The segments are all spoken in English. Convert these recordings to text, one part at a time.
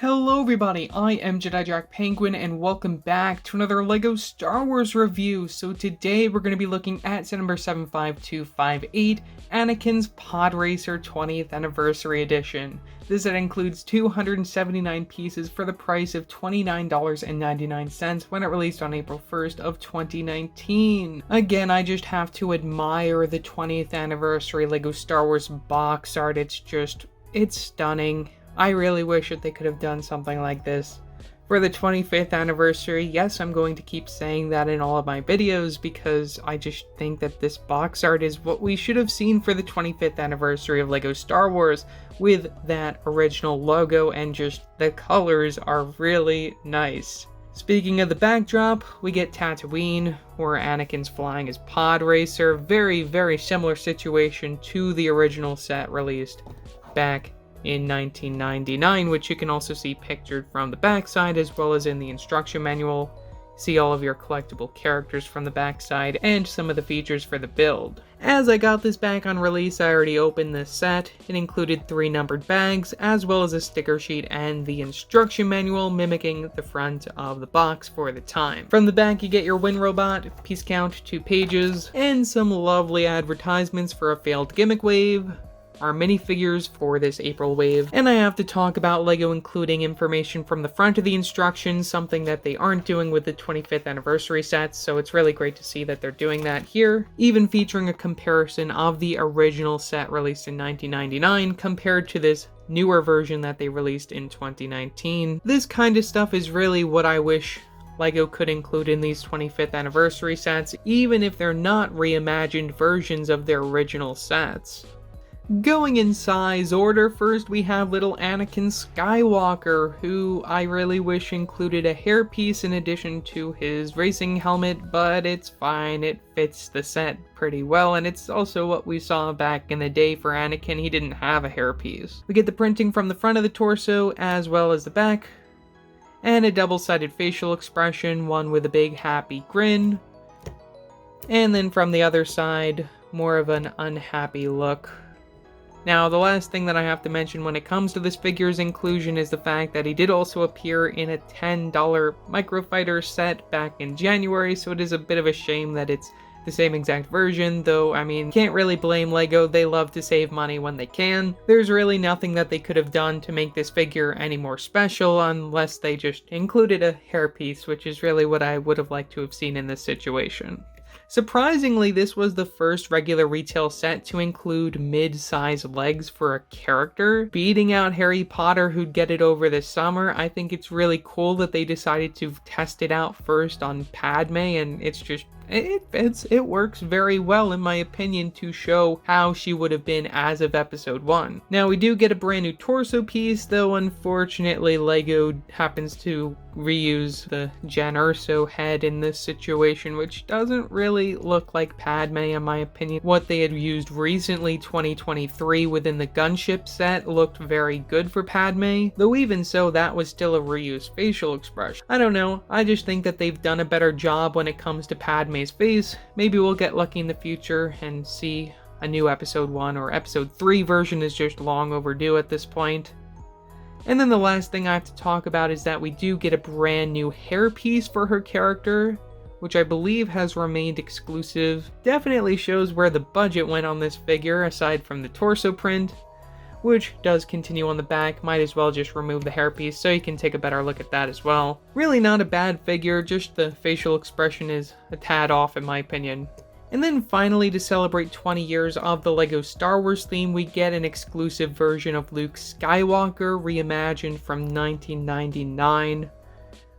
Hello everybody, I am Jedi Jack Penguin and welcome back to another LEGO Star Wars review. So today we're going to be looking at set number 75258, Anakin's Podracer 20th Anniversary Edition. This set includes 279 pieces for the price of $29.99 when it released on April 1st of 2019. Again, I just have to admire the 20th Anniversary LEGO Star Wars box art. It's stunning. I really wish that they could have done something like this for the 25th anniversary. Yes, I'm going to keep saying that in all of my videos because I just think that this box art is what we should have seen for the 25th anniversary of LEGO Star Wars with that original logo, and just the colors are really nice. Speaking of the backdrop, we get Tatooine, where Anakin's flying as Podracer. Very similar situation to the original set released back in 1999, which you can also see pictured from the backside as well as in the instruction manual. See all of your collectible characters from the backside and some of the features for the build. As I got this back on release, I already opened this set. It included 3 numbered bags as well as a sticker sheet and the instruction manual mimicking the front of the box for the time. From the back you get your Win Robot, piece count 2 pages, and some lovely advertisements for a failed gimmick wave, our minifigures for this April wave, and I have to talk about LEGO including information from the front of the instructions, something that they aren't doing with the 25th anniversary sets, so it's really great to see that they're doing that here, even featuring a comparison of the original set released in 1999 compared to this newer version that they released in 2019. This kind of stuff is really what I wish LEGO could include in these 25th anniversary sets, even if they're not reimagined versions of their original sets. Going in size order, first we have little Anakin Skywalker, who I really wish included a hairpiece in addition to his racing helmet, but it's fine, it fits the set pretty well, and it's also what we saw back in the day for Anakin. He didn't have a hairpiece. We get the printing from the front of the torso as well as the back, and a double-sided facial expression, one with a big happy grin, and then from the other side, more of an unhappy look. Now, the last thing that I have to mention when it comes to this figure's inclusion is the fact that he did also appear in a $10 Microfighter set back in January, so it is a bit of a shame that it's the same exact version, though, I mean, can't really blame LEGO. They love to save money when they can. There's really nothing that they could have done to make this figure any more special unless they just included a hairpiece, which is really what I would have liked to have seen in this situation. Surprisingly, this was the first regular retail set to include mid-size legs for a character. Beating out Harry Potter, who'd get it over this summer, I think it's really cool that they decided to test it out first on Padme, and it works very well in my opinion to show how she would have been as of episode 1. Now we do get a brand new torso piece, though unfortunately LEGO happens to reuse the Jen Erso head in this situation, which doesn't really look like Padme in my opinion. What they had used recently, 2023, within the gunship set looked very good for Padme, though even so that was still a reused facial expression. I don't know, I just think that they've done a better job when it comes to Padme's face. Maybe we'll get lucky in the future and see a new episode 1 or episode 3 version is just long overdue at this point. And then the last thing I have to talk about is that we do get a brand new hairpiece for her character, which I believe has remained exclusive. Definitely shows where the budget went on this figure aside from the torso print, which does continue on the back. Might as well just remove the hairpiece so you can take a better look at that as well. Really not a bad figure, just the facial expression is a tad off in my opinion. And then finally, to celebrate 20 years of the LEGO Star Wars theme, we get an exclusive version of Luke Skywalker reimagined from 1999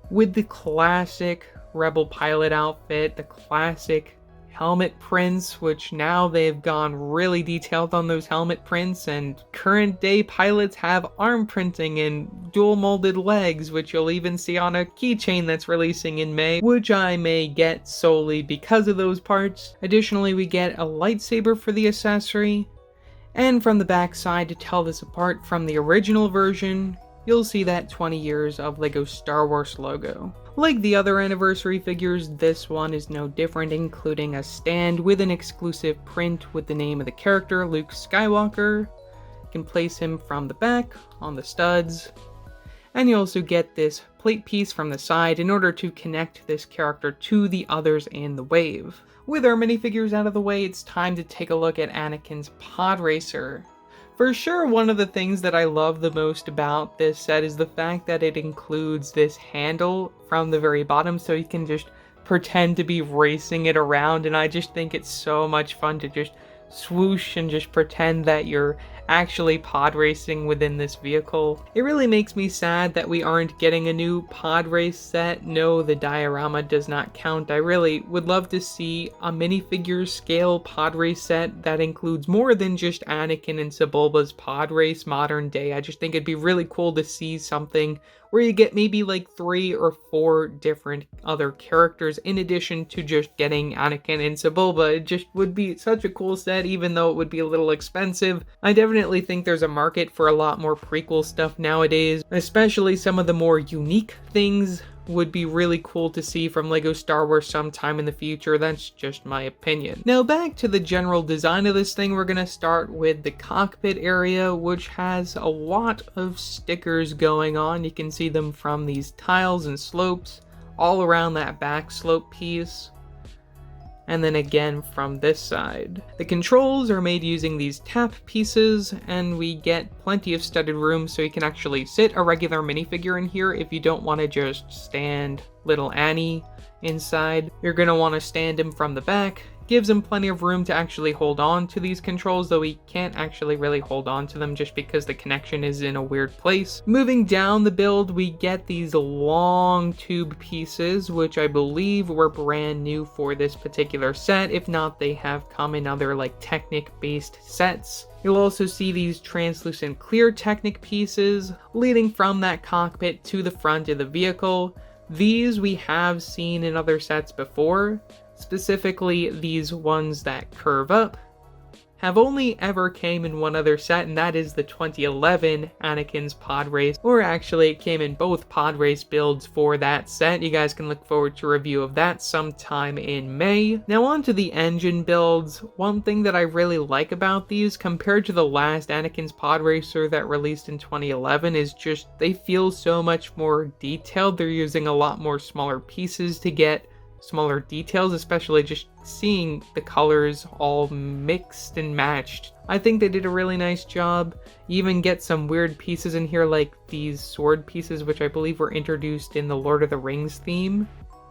with the classic Rebel pilot outfit, the classic helmet prints, which now they've gone really detailed on those helmet prints, and current day pilots have arm printing and dual molded legs, which you'll even see on a keychain that's releasing in May, which I may get solely because of those parts. Additionally, we get a lightsaber for the accessory, and from the back side, to tell this apart from the original version, you'll see that 20 years of LEGO Star Wars logo. Like the other anniversary figures, this one is no different, including a stand with an exclusive print with the name of the character, Luke Skywalker. You can place him from the back on the studs. And you also get this plate piece from the side in order to connect this character to the others in the wave. With our minifigures out of the way, it's time to take a look at Anakin's Podracer. For sure, one of the things that I love the most about this set is the fact that it includes this handle from the very bottom, so you can just pretend to be racing it around, and I just think it's so much fun to just swoosh and just pretend that you're actually pod racing within this vehicle. It really makes me sad that we aren't getting a new pod race set. No, the diorama does not count. I really would love to see a minifigure scale pod race set that includes more than just Anakin and Sebulba's pod race modern day. I just think it'd be really cool to see something where you get maybe like 3 or 4 different other characters in addition to just getting Anakin and Sebulba. It just would be such a cool set, even though it would be a little expensive. I definitely think there's a market for a lot more prequel stuff nowadays, especially some of the more unique things would be really cool to see from LEGO Star Wars sometime in the future. That's just my opinion. Now back to the general design of this thing, we're gonna start with the cockpit area, which has a lot of stickers going on. You can see them from these tiles and slopes all around that back slope piece, and then again from this side. The controls are made using these tap pieces, and we get plenty of studded room so you can actually sit a regular minifigure in here if you don't want to just stand little Annie inside. You're going to want to stand him from the back. Gives him plenty of room to actually hold on to these controls, though he can't actually really hold on to them just because the connection is in a weird place. Moving down the build, we get these long tube pieces, which I believe were brand new for this particular set. If not, they have come in other like Technic-based sets. You'll also see these translucent clear Technic pieces leading from that cockpit to the front of the vehicle. These we have seen in other sets before. Specifically, these ones that curve up have only ever came in one other set, and that is the 2011 Anakin's Pod Race, or actually it came in both Pod Race builds for that set. You guys can look forward to a review of that sometime in May. Now on to the engine builds. One thing that I really like about these compared to the last Anakin's Pod Racer that released in 2011 is just they feel so much more detailed. They're using a lot more smaller pieces to get smaller details, especially just seeing the colors all mixed and matched. I think they did a really nice job. You even get some weird pieces in here like these sword pieces, which I believe were introduced in the Lord of the Rings theme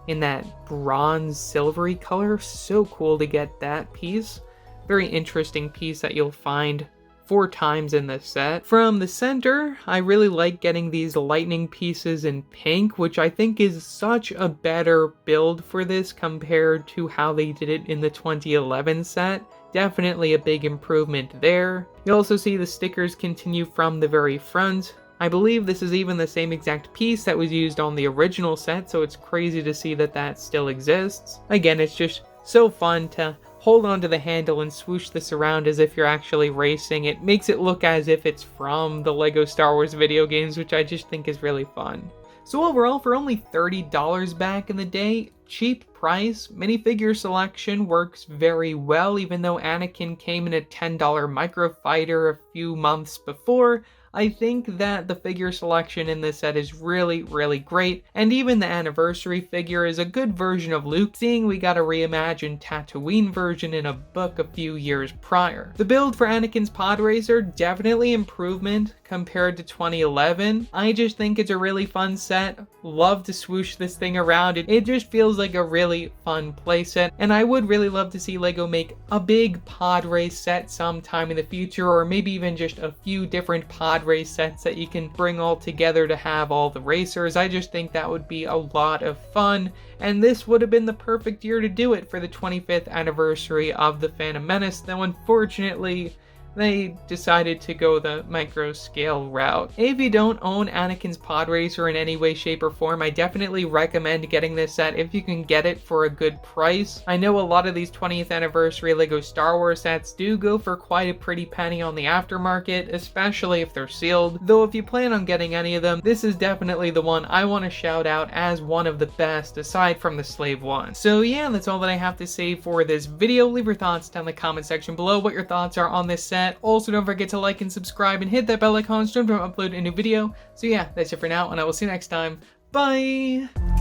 in that bronze silvery color. So cool to get that piece. Very interesting piece that you'll find 4 times in this set. From the center, I really like getting these lightning pieces in pink, which I think is such a better build for this compared to how they did it in the 2011 set. Definitely a big improvement there. You'll also see the stickers continue from the very front. I believe this is even the same exact piece that was used on the original set, so it's crazy to see that that still exists. Again, it's just so fun to hold onto the handle and swoosh this around as if you're actually racing. It makes it look as if it's from the LEGO Star Wars video games, which I just think is really fun. So overall, for only $30 back in the day, cheap price, minifigure selection works very well, even though Anakin came in a $10 microfighter a few months before. I think that the figure selection in this set is really, really great, and even the anniversary figure is a good version of Luke, seeing we got a reimagined Tatooine version in a book a few years prior. The build for Anakin's Podracer, definitely improvement compared to 2011. I just think it's a really fun set. Love to swoosh this thing around. It just feels like a really fun playset, and I would really love to see LEGO make a big pod race set sometime in the future, or maybe even just a few different pod race sets that you can bring all together to have all the racers. I just think that would be a lot of fun, and this would have been the perfect year to do it for the 25th anniversary of The Phantom Menace, though unfortunately they decided to go the micro scale route. If you don't own Anakin's Podracer in any way, shape, or form, I definitely recommend getting this set if you can get it for a good price. I know a lot of these 20th anniversary LEGO Star Wars sets do go for quite a pretty penny on the aftermarket, especially if they're sealed, though if you plan on getting any of them, this is definitely the one I want to shout out as one of the best aside from the Slave One. So yeah, that's all that I have to say for this video. Leave your thoughts down in the comment section below what your thoughts are on this set. that. Also, don't forget to like and subscribe and hit that bell icon so you don't upload a new video. So yeah, that's it for now, and I will see you next time. Bye!